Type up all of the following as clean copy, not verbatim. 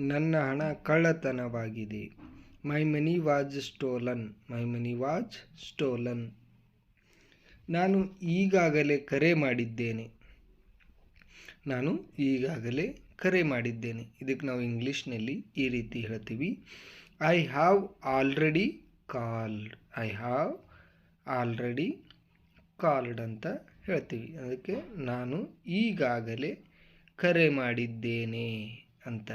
ನನ್ನ ಹಣ ಕಳ್ಳತನವಾಗಿದೆ. My money was stolen. My money was stolen. ನಾನು ಈಗಾಗಲೇ ಕರೆ ಮಾಡಿದ್ದೇನೆ. ನಾನು ಈಗಾಗಲೇ ಕರೆ ಮಾಡಿದ್ದೇನೆ. ಇದಕ್ಕೆ ನಾವು ಇಂಗ್ಲೀಷ್ನಲ್ಲಿ ಈ ರೀತಿ ಹೇಳ್ತೀವಿ, I have already called. I have already called ಅಂತ ಹೇಳ್ತೀವಿ. ಅದಕ್ಕೆ ನಾನು ಈಗಾಗಲೇ ಕರೆ ಮಾಡಿದ್ದೇನೆ ಅಂತ.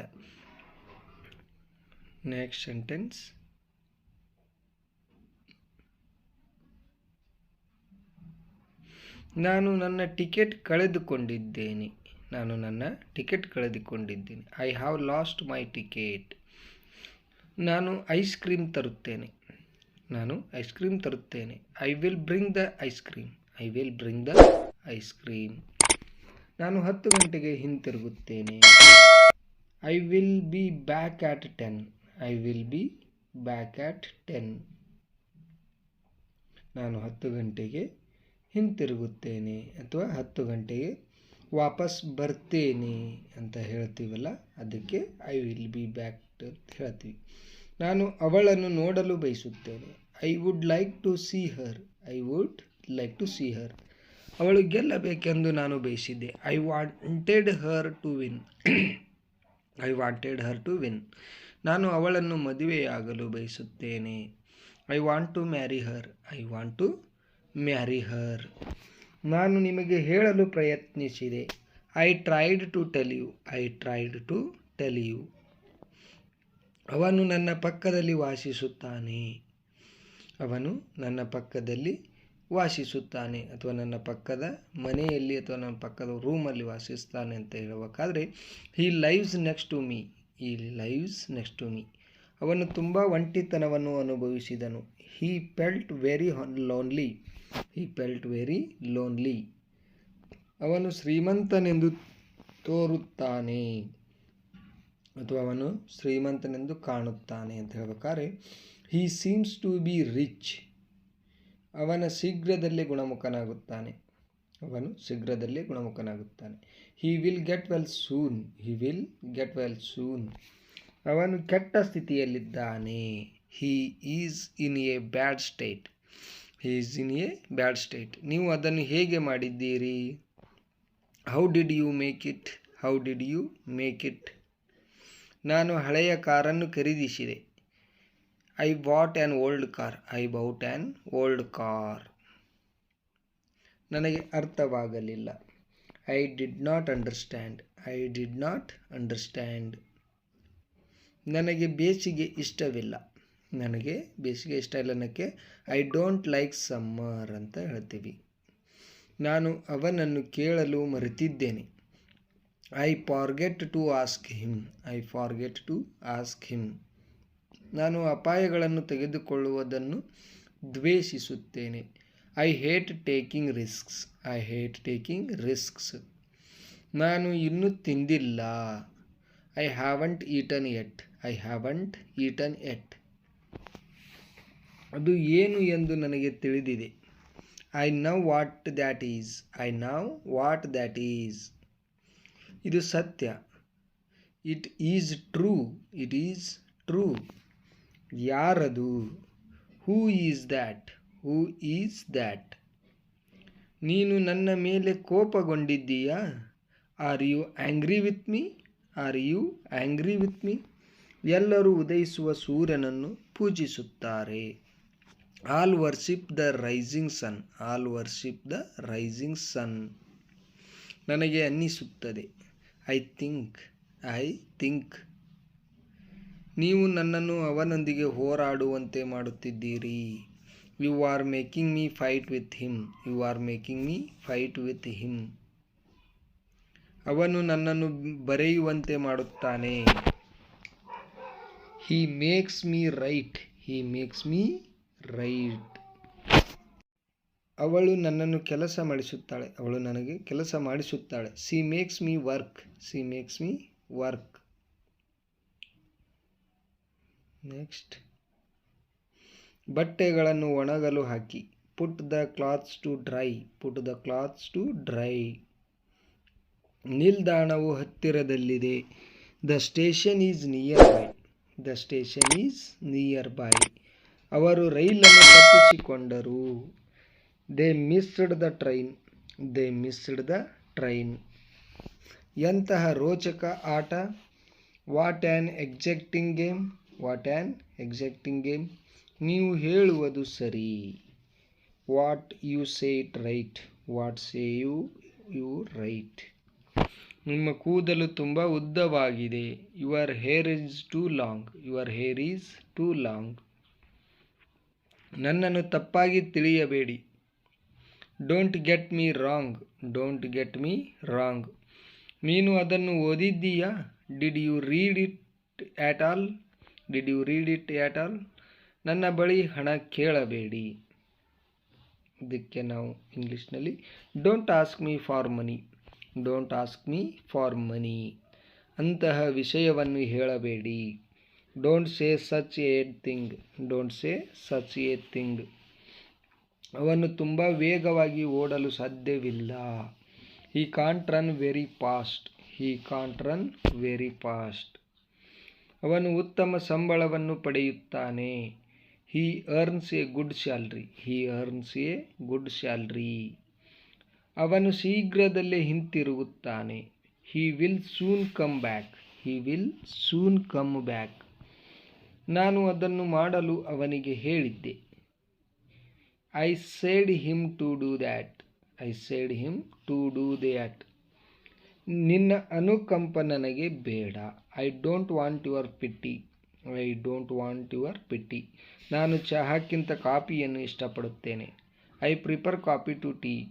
ನೆಕ್ಸ್ಟ್ ಸೆಂಟೆನ್ಸ್, ನಾನು ನನ್ನ ಟಿಕೆಟ್ ಕಳೆದುಕೊಂಡಿದ್ದೇನೆ. ನಾನು ನನ್ನ ಟಿಕೆಟ್ ಕಳೆದುಕೊಂಡಿದ್ದೇನೆ. I have lost my ticket. ನಾನು ಐಸ್ ಕ್ರೀಮ್ ತರುತ್ತೇನೆ. ನಾನು ಐಸ್ ಕ್ರೀಮ್ ತರುತ್ತೇನೆ. I will bring the ice cream. I will bring the ice cream. ನಾನು 10 ಗಂಟೆಗೆ ಹಿಂತಿರುಗುತ್ತೇನೆ. I will be back at 10. I will be back at 10. ನಾನು 10 ಗಂಟೆಗೆ ಹಿಂತಿರುಗುತ್ತೇನೆ ಅಥವಾ 10 ಗಂಟೆಗೆ ವಾಪಸ್ ಬರ್ತೇನೆ ಅಂತ ಹೇಳ್ತೀವಲ್ಲ, ಅದಕ್ಕೆ ಐ ವಿಲ್ ಬಿ ಬ್ಯಾಕ್ ಅಂತ ಹೇಳ್ತೀವಿ. ನಾನು ಅವಳನ್ನು ನೋಡಲು ಬಯಸುತ್ತೇನೆ. I would like to see her. I would like to see her. ಅವಳು ಗೆಲ್ಲಬೇಕೆಂದು ನಾನು ಬಯಸಿದ್ದೆ. I wanted her to win. I wanted her to win. ನಾನು ಅವಳನ್ನು ಮದುವೆಯಾಗಲು ಬಯಸುತ್ತೇನೆ. I want to marry her. I want to marry her. ನಾನು ನಿಮಗೆ ಹೇಳಲು ಪ್ರಯತ್ನಿಸಿದೆ. I tried to tell you. I tried to tell you. ಅವನು ನನ್ನ ಪಕ್ಕದಲ್ಲಿ ವಾಸಿಸುತ್ತಾನೆ. ಅವನು ನನ್ನ ಪಕ್ಕದಲ್ಲಿ ವಾಸಿಸುತ್ತಾನೆ ಅಥವಾ ನನ್ನ ಪಕ್ಕದ ಮನೆಯಲ್ಲಿ ಅಥವಾ ನನ್ನ ಪಕ್ಕದ ರೂಮಲ್ಲಿ ವಾಸಿಸ್ತಾನೆ ಅಂತ ಹೇಳಬೇಕಾದ್ರೆ he lives next to me. He lives next to me. ಅವನು ತುಂಬ ಒಂಟಿತನವನ್ನು ಅನುಭವಿಸಿದನು. He felt very lonely. He felt very lonely. ಅವನು ಶ್ರೀಮಂತನೆಂದು ತೋರುತ್ತಾನೆ ಅಥವಾ ಅವನು ಶ್ರೀಮಂತನೆಂದು ಕಾಣುತ್ತಾನೆ ಅಂತ ಹೇಳಬೇಕಾದ್ರೆ he seems to be rich. ಅವನ ಶೀಘ್ರದಲ್ಲೇ ಗುಣಮುಖನಾಗುತ್ತಾನೆ. ಅವನು ಶೀಘ್ರದಲ್ಲೇ ಗುಣಮುಖನಾಗುತ್ತಾನೆ. He will get well soon. He will get well soon. ಅವನು ಕೆಟ್ಟ ಸ್ಥಿತಿಯಲ್ಲಿದ್ದಾನೆ. He is in a bad state. He is in a bad state. ನೀವು ಅದನ್ನು ಹೇಗೆ ಮಾಡಿದ್ದೀರಿ? How did you make it? How did you make it? ನಾನು ಹಳೆಯ ಕಾರನ್ನು ಖರೀದಿಸಿದೆ. I bought an old car. I bought an old car. ನನಗೆ ಅರ್ಥವಾಗಲಿಲ್ಲ. I did not understand. I did not understand. ನನಗೆ ಬೇಸಿಗೆ ಇಷ್ಟವಿಲ್ಲ. ನನಗೆ ಬೇಸಿಗೆ ಇಷ್ಟ ಇಲ್ಲ ಅನ್ನೋಕ್ಕೆ ಐ ಡೋಂಟ್ ಲೈಕ್ ಸಮ್ಮರ್ ಅಂತ ಹೇಳ್ತೀವಿ. ನಾನು ಅವನನ್ನು ಕೇಳಲು ಮರೆತಿದ್ದೇನೆ. I forget to ask him. I forget to ask him. ನಾನು ಅಪಾಯಗಳನ್ನು ತೆಗೆದುಕೊಳ್ಳುವುದನ್ನು ದ್ವೇಷಿಸುತ್ತೇನೆ. I hate taking risks. I hate taking risks. ನಾನು ಇನ್ನೂ ತಿಂದಿಲ್ಲ. I haven't eaten yet. I haven't eaten yet. ಅದು ಏನು ಎಂದು ನನಗೆ ತಿಳಿದಿದೆ. I know what that is. I know what that is. ಇದು ಸತ್ಯ. It is true. It is true. ಯಾರದು? Who is that? Who is that? ನೀನು ನನ್ನ ಮೇಲೆ ಕೋಪಗೊಂಡಿದ್ದೀಯಾ? Are you angry with me? Are you angry with me? ಎಲ್ಲರೂ ಉದಯಿಸುವ ಸೂರ್ಯನನ್ನು ಪೂಜಿಸುತ್ತಾರೆ. All worship the rising sun. All worship the rising sun. ನನಗೆ ಅನ್ನಿಸುತ್ತದೆ. I think. I think. ನೀವು ನನ್ನನ್ನು ಅವನೊಂದಿಗೆ ಹೋರಾಡುವಂತೆ ಮಾಡುತ್ತಿದ್ದೀರಿ. You are making me fight with him. You are making me fight with him. ಅವನು ನನ್ನನ್ನು ಬರೆಯುವಂತೆ ಮಾಡುತ್ತಾನೆ. He makes me write. He makes me write. ಅವಳು ನನ್ನನ್ನು ಕೆಲಸ ಮಾಡಿಸುತ್ತಾಳೆ. ಅವಳು ನನಗೆ ಕೆಲಸ ಮಾಡಿಸುತ್ತಾಳೆ. She makes me work. She makes me work. Next, ಬಟ್ಟೆಗಳನ್ನು ಒಣಗಲು ಹಾಕಿ. Put the clothes to dry. Put the clothes to dry. ನಿಲ್ದಾಣವು ಹತ್ತಿರದಲ್ಲಿದೆ. The station is nearby. The station is nearby. ಅವರು ರೈಲನ್ನು ತಪ್ಪಿಸಿಕೊಂಡರು. They missed the train. They missed the train. ಎಂತಹ ರೋಚಕ ಆಟ. What an exciting game. What an exciting game. ನೀವು ಹೇಳುವುದು ಸರಿ. What you say it right. What say you right. ನಿಮ್ಮ ಕೂದಲು ತುಂಬ ಉದ್ದವಾಗಿದೆ. Your hair is too long. Your hair is too long. ನನ್ನನ್ನು ತಪ್ಪಾಗಿ ತಿಳಿಯಬೇಡಿ. Don't get me wrong. Don't get me wrong. ನೀನು ಅದನ್ನು ಓದಿದ್ದೀಯಾ. Did you read it at all. Did you read it at all. ನನ್ನ ಬಳಿ ಹಣ ಕೇಳಬೇಡಿ. ಇದಕ್ಕೆ ನಾವು ಇಂಗ್ಲೀಷ್ನಲ್ಲಿ don't ask me for money. Don't ask me for money. ಅಂತಹ ವಿಷಯವನ್ನು ಹೇಳಬೇಡಿ. Don't say such a thing. Don't say such a thing. ಅವನು ತುಂಬ ವೇಗವಾಗಿ ಓಡಲು ಸಾಧ್ಯವಿಲ್ಲ. He can't run very fast. He can't run very fast. ಅವನು ಉತ್ತಮ ಸಂಬಳವನ್ನು ಪಡೆಯುತ್ತಾನೆ. ಹಿ earns a good salary. He earns a good salary. ಅವನು ಶೀಘ್ರದಲ್ಲೇ ಹಿಂತಿರುಗುತ್ತಾನೆ. He will soon come back. He will soon come back. ನಾನು ಅದನ್ನು ಮಾಡಲು ಅವನಿಗೆ ಹೇಳಿದ್ದೆ. I said him to do that. I said him to do that. ನಿನ್ನ ಅನುಕಂಪ ನನಗೆ ಬೇಡ. I don't want your pity. I don't want your pity. ನಾನು ಚಹಾಕ್ಕಿಂತ ಕಾಫಿಯನ್ನು ಇಷ್ಟಪಡುತ್ತೇನೆ. I prefer coffee to tea.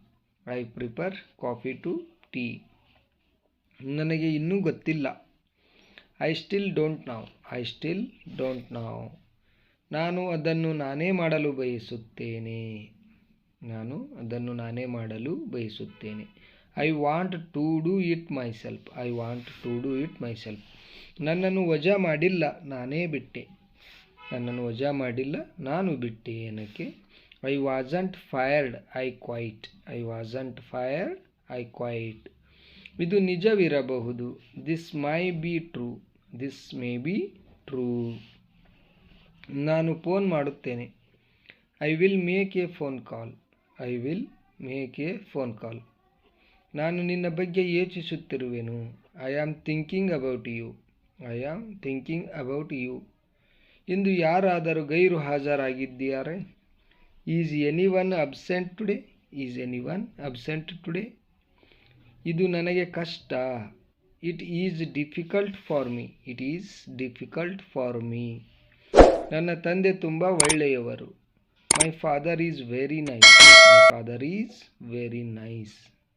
I prefer coffee to tea. ನನಗೆ ಇನ್ನೂ ಗೊತ್ತಿಲ್ಲ. I still don't now. I still don't now. ನಾನು ಅದನ್ನು ನಾನೇ ಮಾಡಲು ಬಯಸುತ್ತೇನೆ. ನಾನು ಅದನ್ನು ನಾನೇ ಮಾಡಲು ಬಯಸುತ್ತೇನೆ. I want to do it myself. I want to do it myself. ನನ್ನನ್ನು ವಜಾ ಮಾಡಿಲ್ಲ, ನಾನೇ ಬಿಟ್ಟೆ. ನನ್ನನ್ನು ವಜಾ ಮಾಡಿಲ್ಲ, ನಾನು ಬಿಟ್ಟೆ. ಏನಕ್ಕೆ? I wasn't fired. I quit. I wasn't fired. I quit. ಇದು ನಿಜವಿರಬಹುದು. This may be true. This may be true. ನಾನು ಫೋನ್ ಮಾಡುತ್ತೇನೆ. I will make a phone call. I will make a phone call. ನಾನು ನಿನ್ನ ಬಗ್ಗೆ ಯೋಚಿಸುತ್ತಿರುವೆನು. I am thinking about you. I am thinking about you. ಇಂದು ಯಾರಾದರೂ ಗೈರು ಹಾಜರಾಗಿದ್ದಾರೆ. Is anyone absent today. Is anyone absent today. ಇದು ನನಗೆ ಕಷ್ಟ. It is difficult for me. It is difficult for me. ನನ್ನ ತಂದೆ ತುಂಬ ಒಳ್ಳೆಯವರು. My father is very nice. My father is very nice.